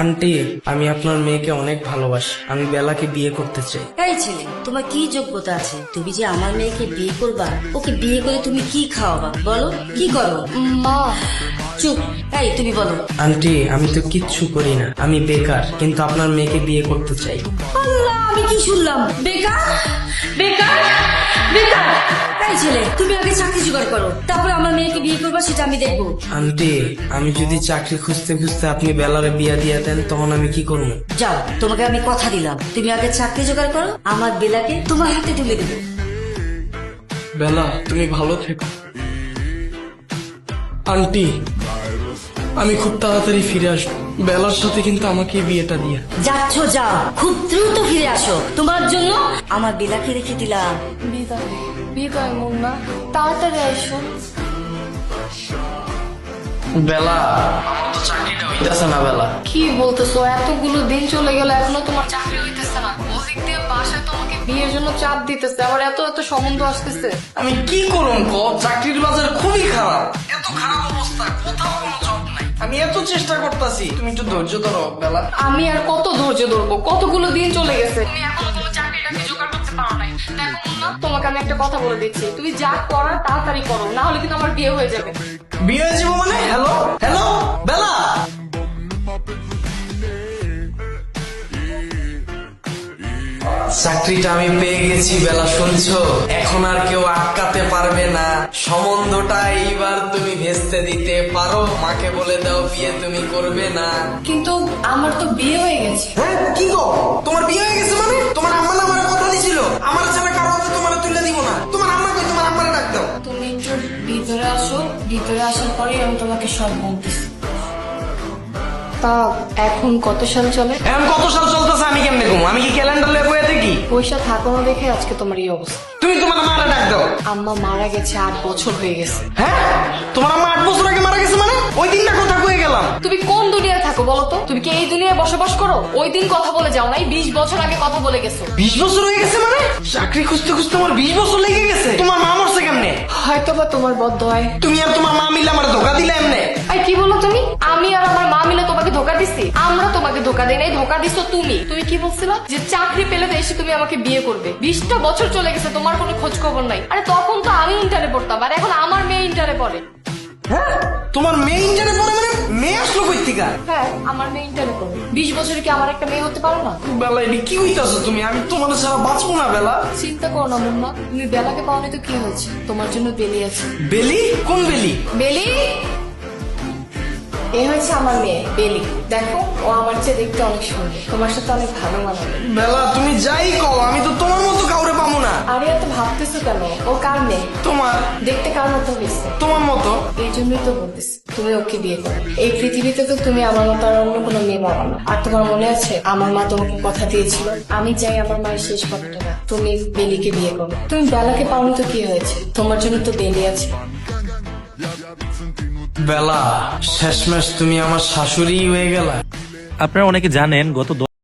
Aunty, আমি আপনার মেয়েকে অনেক ভালোবাসি। আমি বেলাকে বিয়ে করতে চাই। এই ছেলে, তোমার কি যোগ্যতা আছে? তুমি যে আমার মেয়েকে বিয়ে করবা, ওকে বিয়ে করে তুমি কি খাওয়াবা বলো? কি করো? মা, চুপ। এই তুমি বলো। আন্টি, আমি তো কিচ্ছু করি না, আমি বেকার, কিন্তু আপনার মেয়েকে বিয়ে করতে চাই। আল্লাহ, আমি কি শুনলাম? বেকার বেকার বেকার! এই ছেলে, তুমি আগে চাকরি জোগাড় করো, তারপর আমার মেয়েকে বিয়ে করবা, সেটা আমি দেখবো। আন্টি, আমি যদি চাকরি খুঁজতে খুঁজতে আপনি বেলারে বিয়ে দিয়ে দেন, তখন আমি কি করবো? যাও, তোমাকে আমি কথা দিলাম, তুমি আগে চাকরি জোগাড় করো, আমার বেলাকে তোমার হাতে তুলে দেবো। বেলা, তুমি ভালো থেকো। আন্টি, আমি খুব তাড়াতাড়ি ফিরে আসবো। বেলার সাথে কিন্তু আমাকে এই বিয়েটা দিয়ে। যাচ্ছ যাও, খুব দ্রুত ফিরে আসো। তোমার জন্য আমার বেলাকে রেখে দিলাম। বিদায় বিদায় মুন্না, তাড়াতাড়ি এসো। বেলা, আমার তো চাকরিটা হইতেছে না। বেলা, কি বলতেছো? এতগুলো দিন চলে গেল, এখনো তোমার চাকরি হইতেছে না? ওদিক দিয়ে বাসায় তোমাকে বিয়ের জন্য চাপ দিতেছে, আবার এত এত সম্বন্ধ আসতেছে। আমি কি করুন গো? চাকরির বাজার খুবই খারাপ, এত খারাপ অবস্থা, কোথাও কোনো জব নাই। আমি এত চেষ্টা করতেছি, তুমি একটু ধৈর্য ধরো বেলা। আমি আর কত ধৈর্য ধরবো? কতগুলো দিন চলে গেছে, তুমি এখনো তোমার চাকরিটাকে জোগাড় করতে পারো নাই। দেখো মুন্না, তোমাকে আমি একটা কথা বলে দিচ্ছি, তুমি যা করার তাড়াতাড়ি করো, না হলে কিন্তু আমার বিয়ে হয়ে যাবে। বিয়ে হয়ে যাবো মানে? হ্যালো হ্যালো বেলা, চাকরিটা আমি পেয়ে গেছি বেলা, শুনছো? এখন আর কেউ আটকাতে পারবে না। সম্বন্ধটা এইবার তুমি ভেস্তে দিতে পারো। মাকে বলে দাও বিয়ে তুমি করবে না। কিন্তু আমার তো বিয়ে হয়ে গেছে। হ্যাঁ, কি গো? তোমার বিয়ে হয়ে গেছে মানে? তোমার আম্মা না আমার কথা দিছিল আমার ছাড়া কারো হাতে তোমার তুলে দিব না। তোমার আম্মা কই? তোমার আম্মারে ডাক দাও। তুমি একটু ভিতরে আসো, ভিতরে আসার পরেই আমি তোমাকে সব বলতেছি। তা এখন কত সাল চলে? এখন কত সাল চলতেছে আমি কেমনে ঘুমো? আমি কি ক্যালেন্ডার লেগে বয়ে থাকি? পয়সা থাকো না দেখে আজকে তোমার এই অবস্থা। তুমি তোমার মারা ডাক দাও। আম্মা মারা গেছে 8 বছর হয়ে গেছে। হ্যাঁ, তোমার আম্মা 8 বছর আগে মারা গেছে মানে? ওই দিনটা কথা কয়ে গেলাম। তুমি কোন দুনিয়ায় থাকো বলো তো? তুমি কি এই দুনিয়ায় বসবাস করো? ওই দিন কথা বলে যাও নাই, 20 বছর আগে কথা বলে গেছো। 20 বছর হয়ে গেছে মানে? চাকরি খুঁজতে খুঁজতে আমার 20 বছর লেগে গেছে। তোমার মা মরছে কেমনে? হয়তো বা তোমার বদদোয়ায়। তুমি আর তোমার মা মিলে আমার ধোকা দিলে এমনে। এই কি বলো তুমি? আমি আর আমার মা মিলে তোমাকে ধোকা দিছি? আমরা তোমাকে ধোকা দেই নাই, ধোকা দিছো তুমি। তুমি কি বলছিলা? যে চাকরি পেলে তো এসে তুমি আমাকে বিয়ে করবে। 20টা বছর চলে গেছে, তোমার কোনো খোঁজ খবর নাই। আরে তখন তো আমি ইন্টারে পড়তাম, আর এখন আমার মেয়ে ইন্টারে পড়ে। হ্যাঁ, তোমার মেয়ে ইন্টারে পড়ে মানে? মেয়ে আসলো কই থেকে? হ্যাঁ, আমার মেয়ে ইন্টারে পড়ে। 20 বছরে কি আমার একটা মেয়ে হতে পারো না? বেলা, এটি কি হইতাছো তুমি? আমি তোমার ছাড়া বাঁচবো না বেলা। চিন্তা করো না মুন্না, তুমি বেলাকে পাওনি তো কি হয়েছে? তোমার জন্য বেলি আছে। বেলি? কোন বেলি? বেলি, এ হয়েছে আমার মেয়ে বেলি। দেখো, ও আমার চেয়ে দেখতে অনেক সুন্দর, তোমার সাথে অনেক ভালো মানাবে। বেলা, তুমি যাই কও, আমি তো তোমার মতো কাউরে পাবো না। আরে এত ভাবতেছো কেন? ও কার মেয়ে? তোমার? দেখতে কার মতো হয়েছে? তোমার মতো। এই জন্যই তো বলতেছি তুমি ওকে বিয়ে করো। এই পৃথিবীতে তো তুমি আমার মতো আর অন্য কোনো মেয়ে পাবো না। আর তোমার মনে আছে আমার মা তোমাকে কথা দিয়েছিল, আমি চাই আমার মায়ের শেষ কথাটা তুমি বেলিকে বিয়ে করো। তুমি বেলাকে পাওনি তো কি হয়েছে? তোমার জন্য তো বেলি আছে। বেলা, শেষমেশ তুমি আমার শাশুড়ি হয়ে গেলা। আপনারা অনেকে জানেন গত